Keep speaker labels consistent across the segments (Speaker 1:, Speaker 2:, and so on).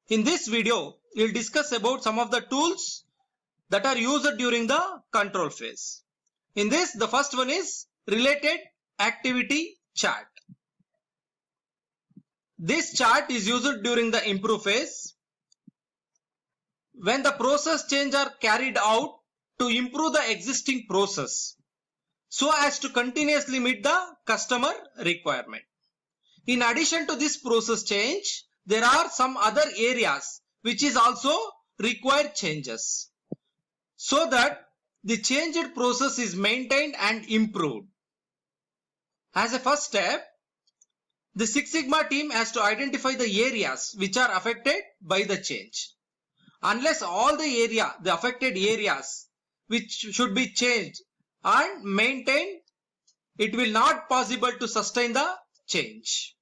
Speaker 1: In this video, we'll discuss about some of the tools that are used during the control phase. In this, the first one is related activity chart. This chart is used during the improve phase when the process change are carried out to improve the existing process so as to continuously meet the customer requirement. In addition to this process change, there are some other areas which is also require changes so that the changed process is maintained and improved. As a first step, the Six Sigma team has to identify the areas which are affected by the change. Unless all the affected areas which should be changed and maintained, it will not possible to sustain the change.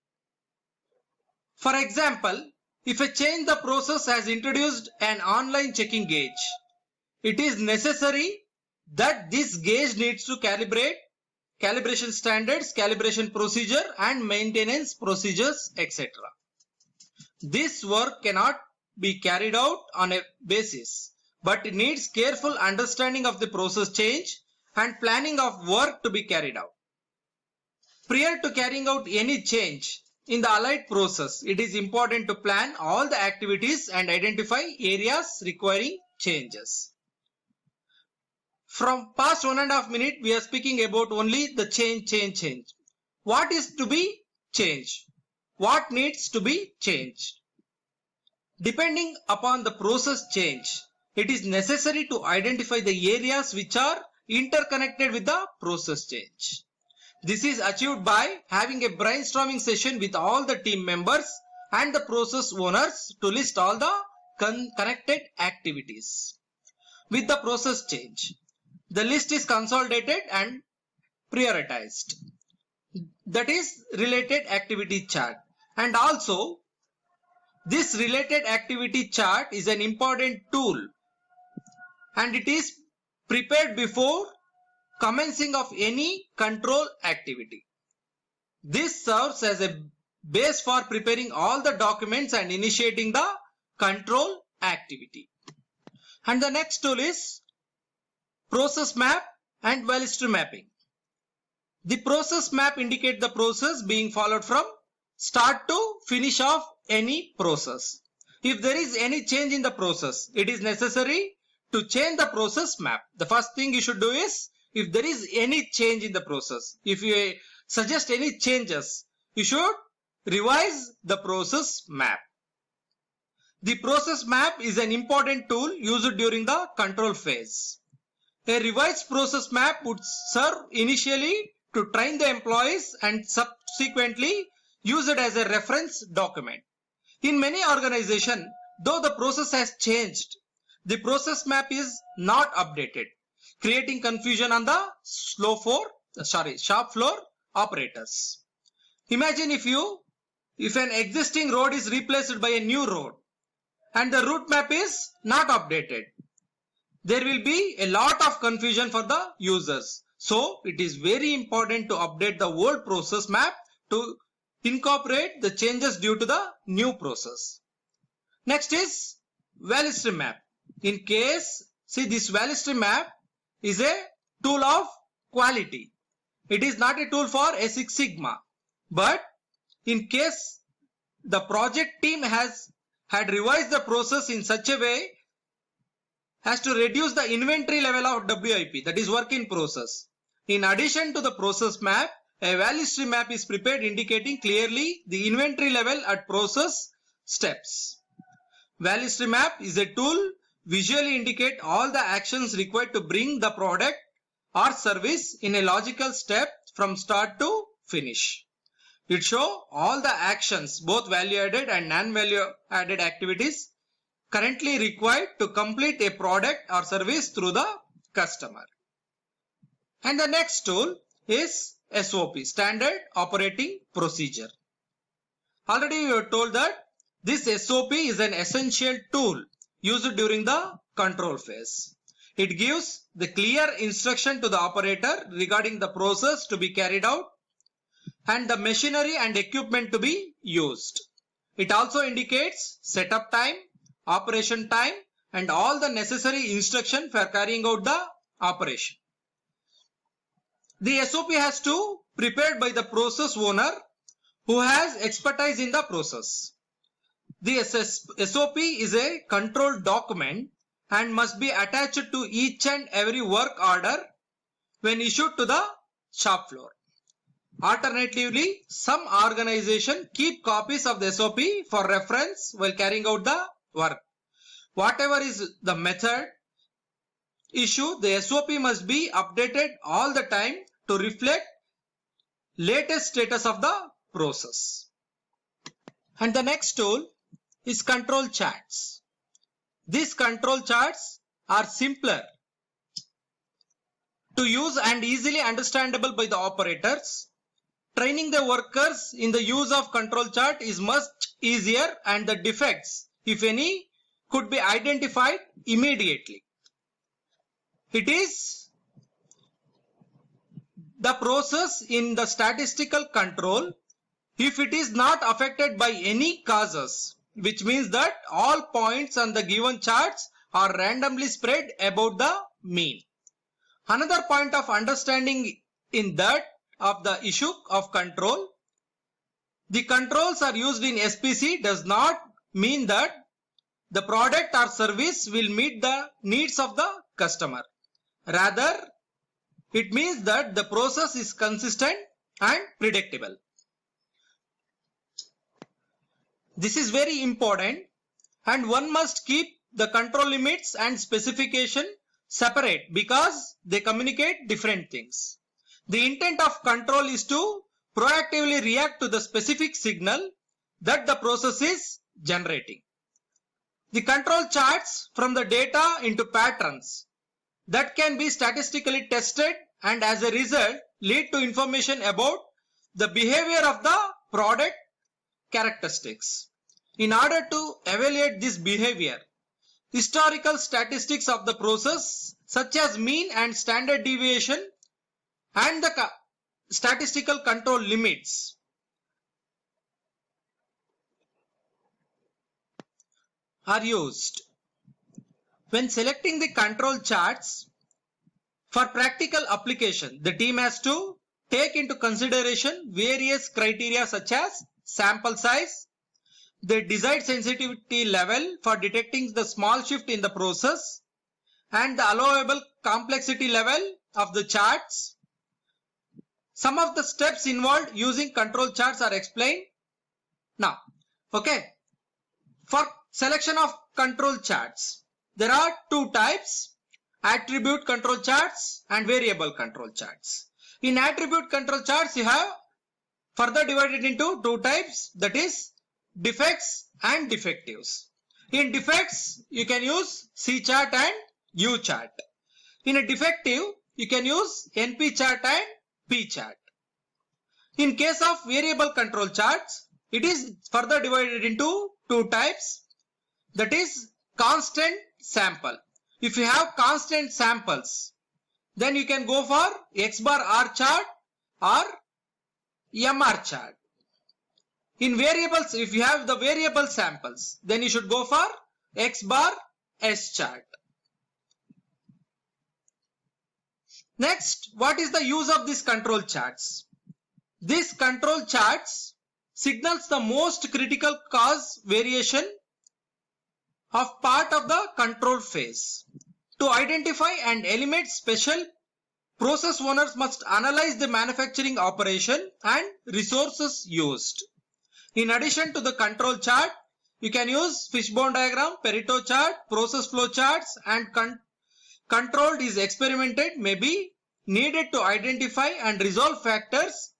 Speaker 1: For example, if a change the process has introduced an online checking gauge, it is necessary that this gauge needs to calibrate calibration standards, calibration procedure and maintenance procedures, etc. This work cannot be carried out on a basis, but it needs careful understanding of the process change and planning of work to be carried out. Prior to carrying out any change in the allied process, it is important to plan all the activities and identify areas requiring changes. From past 1.5 minutes, we are speaking about only the change. What is to be changed? What needs to be changed? Depending upon the process change, it is necessary to identify the areas which are interconnected with the process change. This is achieved by having a brainstorming session with all the team members and the process owners to list all the connected activities. With the process change, the list is consolidated and prioritized. That is related activity chart. And also, this related activity chart is an important tool and it is prepared before commencing of any control activity. This serves as a base for preparing all the documents and initiating the control activity. And the next tool is process map and value stream mapping. The process map indicates the process being followed from start to finish of any process. If there is any change in the process, it is necessary to change the process map. The first thing you should do is, if there is any change in the process, if you suggest any changes, you should revise the process map. The process map is an important tool used during the control phase. A revised process map would serve initially to train the employees and subsequently use it as a reference document. In many organizations, though the process has changed, the process map is not updated, creating confusion on the shop floor operators. Imagine if an existing road is replaced by a new road and the route map is not updated. There will be a lot of confusion for the users. So it is very important to update the old process map to incorporate the changes due to the new process. Next is value stream map. In case, see, this value stream map is a tool of quality. It is not a tool for a Six Sigma. But in case the project team had revised the process in such a way as to reduce the inventory level of WIP, that is work in process. In addition to the process map, a value stream map is prepared indicating clearly the inventory level at process steps. Value stream map is a tool visually indicate all the actions required to bring the product or service in a logical step from start to finish. It shows all the actions, both value added and non-value added activities currently required to complete a product or service through the customer. And the next tool is SOP, Standard Operating Procedure. Already we were told that this SOP is an essential tool used during the control phase. It gives the clear instruction to the operator regarding the process to be carried out and the machinery and equipment to be used. It also indicates setup time, operation time, and all the necessary instruction for carrying out the operation. The SOP has to be prepared by the process owner who has expertise in the process. The SOP is a control document and must be attached to each and every work order when issued to the shop floor. Alternatively, some organizations keep copies of the SOP for reference while carrying out the work. Whatever is the method issue, the SOP must be updated all the time to reflect latest status of the process. And the next tool is control charts. These control charts are simpler to use and easily understandable by the operators. Training the workers in the use of control chart is much easier, and the defects, if any, could be identified immediately. It is the process in the statistical control if it is not affected by any causes, which means that all points on the given charts are randomly spread about the mean. Another point of understanding in that of the issue of control, the controls are used in SPC does not mean that the product or service will meet the needs of the customer. Rather, it means that the process is consistent and predictable. This is very important, and one must keep the control limits and specification separate because they communicate different things. The intent of control is to proactively react to the specific signal that the process is generating. The control charts from the data into patterns that can be statistically tested and as a result lead to information about the behavior of the product characteristics. In order to evaluate this behavior, historical statistics of the process such as mean and standard deviation and the statistical control limits are used. When selecting the control charts for practical application, the team has to take into consideration various criteria such as sample size, the desired sensitivity level for detecting the small shift in the process, and the allowable complexity level of the charts. Some of the steps involved using control charts are explained now. Okay. For selection of control charts, there are two types: attribute control charts and variable control charts. In attribute control charts, you have further divided into two types, that is defects and defectives. In defects, you can use C chart and U chart. In a defective, you can use NP chart and P chart. In case of variable control charts, it is further divided into two types, that is constant sample. If you have constant samples, then you can go for X bar R chart or MR chart. In variables, if you have the variable samples, then you should go for X bar S chart. Next, what is the use of these control charts? These control charts signals the most critical cause variation of part of the control phase. To identify and eliminate special, process owners must analyze the manufacturing operation and resources used. In addition to the control chart, you can use fishbone diagram, Pareto chart, process flow charts, and controlled is experimented may be needed to identify and resolve factors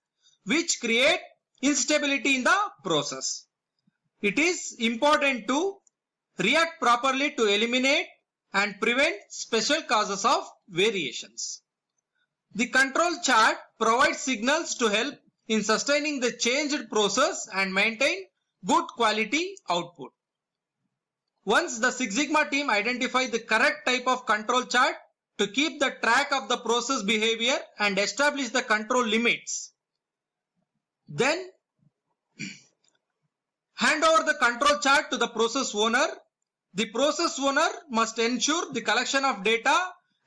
Speaker 1: which create instability in the process. It is important to react properly to eliminate and prevent special causes of variations. The control chart provides signals to help in sustaining the changed process and maintain good quality output. Once the Six Sigma team identify the correct type of control chart to keep the track of the process behavior and establish the control limits, then Hand over the control chart to the process owner. The process owner must ensure the collection of data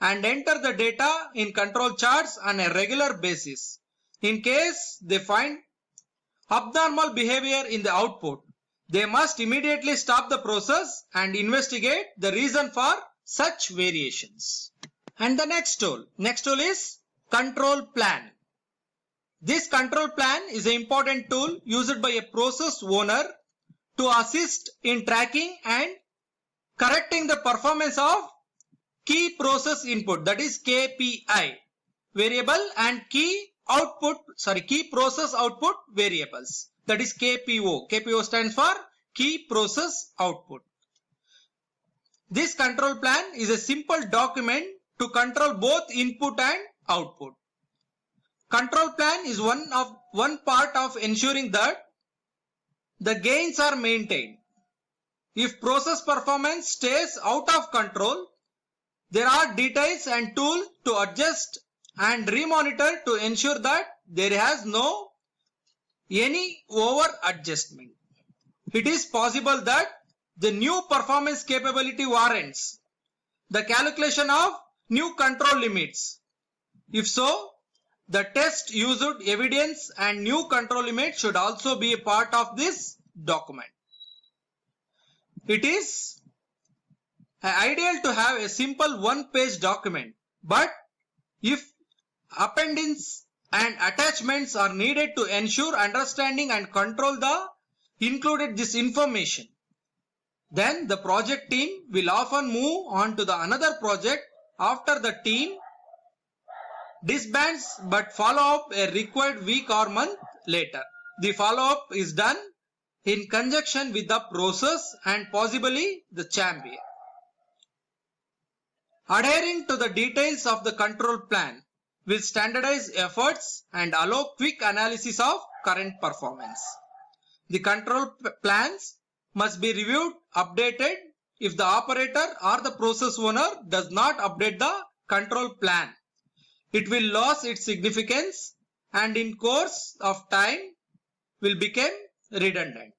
Speaker 1: and enter the data in control charts on a regular basis. In case they find abnormal behavior in the output, they must immediately stop the process and investigate the reason for such variations. And the next tool is control plan. This control plan is an important tool used by a process owner to assist in tracking and correcting the performance of key process input, that is KPI variable, and key process output variables, that is KPO. KPO stands for key process output. This control plan is a simple document to control both input and output. Control plan is one part of ensuring that the gains are maintained. If process performance stays out of control, there are details and tools to adjust and remonitor to ensure that there has no any over adjustment. It is possible that the new performance capability warrants the calculation of new control limits. If so, the test used evidence and new control limits should also be a part of this document. It is ideal to have a simple one-page document, but if appendix and attachments are needed to ensure understanding and control the included this information, then the project team will often move on to the another project after the team disbands, but follow up a required week or month later. The follow-up is done in conjunction with the process and possibly the champion. Adhering to the details of the control plan will standardize efforts and allow quick analysis of current performance. The control plans must be reviewed, updated if the operator or the process owner does not update the control plan. It will lose its significance and in course of time will become redundant.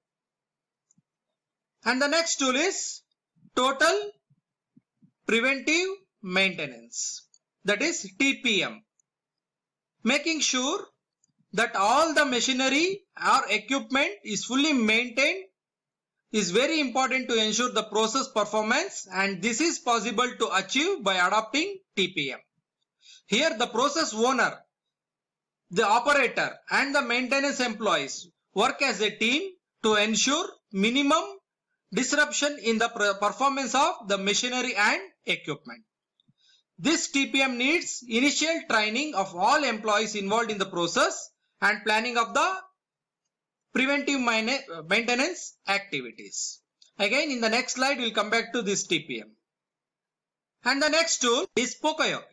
Speaker 1: And the next tool is total preventive maintenance, that is TPM. Making sure that all the machinery or equipment is fully maintained is very important to ensure the process performance, and this is possible to achieve by adopting TPM. Here the process owner, the operator and the maintenance employees work as a team to ensure minimum disruption in the performance of the machinery and equipment. This TPM needs initial training of all employees involved in the process and planning of the preventive maintenance activities. Again, in the next slide, we'll come back to this TPM. And the next tool is Poka-yoke.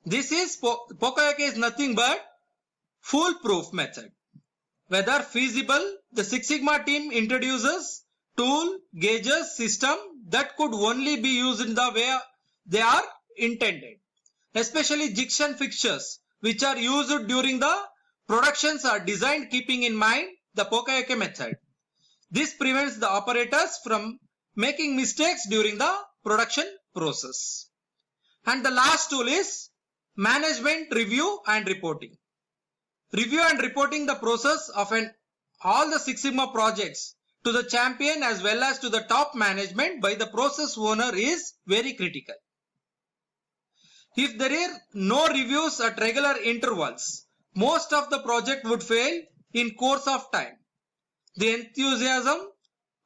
Speaker 1: Poka-yoke is nothing but foolproof method. Whether feasible, the Six Sigma team introduces tool, gauges, system that could only be used in the way they are intended. Especially jigs and fixtures which are used during the productions are designed keeping in mind the Poka-yoke method. This prevents the operators from making mistakes during the production process. And the last tool is management review and reporting. Review and reporting the process of all the Six Sigma projects to the champion as well as to the top management by the process owner is very critical. If there are no reviews at regular intervals, most of the project would fail in course of time. The enthusiasm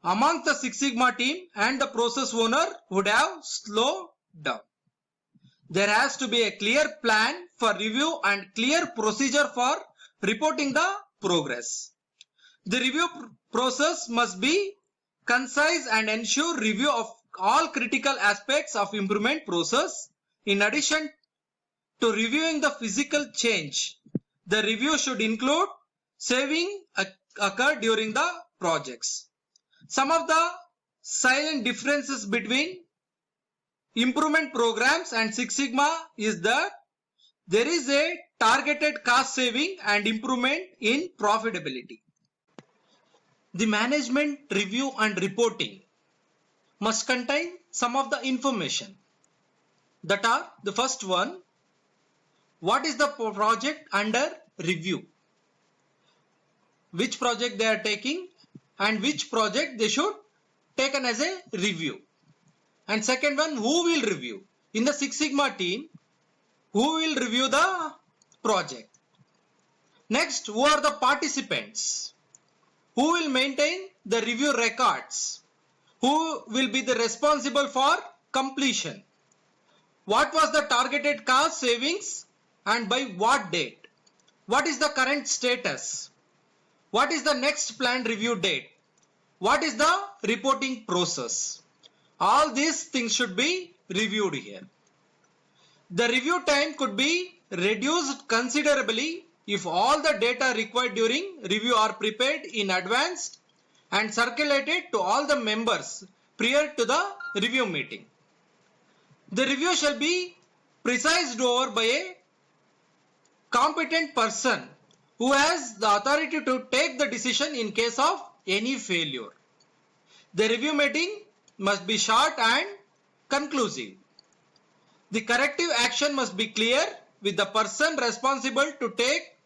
Speaker 1: among the Six Sigma team and the process owner would have slowed down. There has to be a clear plan for review and clear procedure for reporting the progress. The review process must be concise and ensure review of all critical aspects of improvement process. In addition to reviewing the physical change, the review should include saving occurred during the projects. Some of the silent differences between improvement programs and Six Sigma is that there is a targeted cost saving and improvement in profitability. The management review and reporting must contain some of the information that are the first one, what is the project under review, which project they are taking and which project they should taken as a review, and second one, who will review in the Six Sigma team, who will review the project. Next, who are the participants, who will maintain the review records, who will be the responsible for completion, what was the targeted cost savings and by what date, what is the current status, what is the next planned review date, what is the reporting process. All these things should be reviewed here. The review time could be reduced considerably if all the data required during review are prepared in advance and circulated to all the members prior to the review meeting. The review shall be presided over by a competent person who has the authority to take the decision in case of any failure. The review meeting must be short and conclusive. The corrective action must be clear with the person responsible to take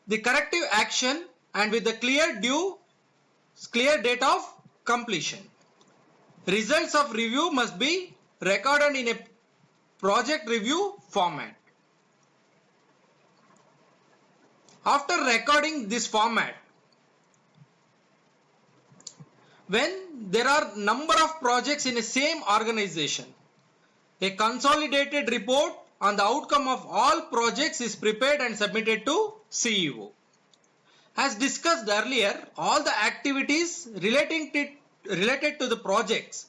Speaker 1: the corrective action and with the clear date of completion. Results of review must be recorded in a project review format. After recording this format, when there are number of projects in a same organization, a consolidated report on the outcome of all projects is prepared and submitted to CEO. As discussed earlier, all the activities related to the projects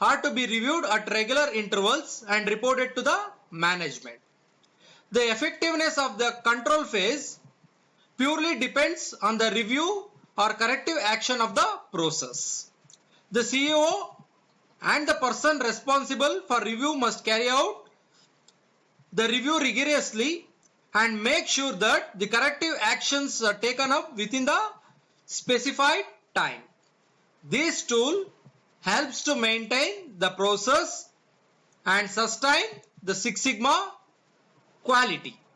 Speaker 1: are to be reviewed at regular intervals and reported to the management. The effectiveness of the control phase purely depends on the review or corrective action of the process. The CEO and the person responsible for review must carry out the review rigorously and make sure that the corrective actions are taken up within the specified time. This tool helps to maintain the process and sustain the Six Sigma quality.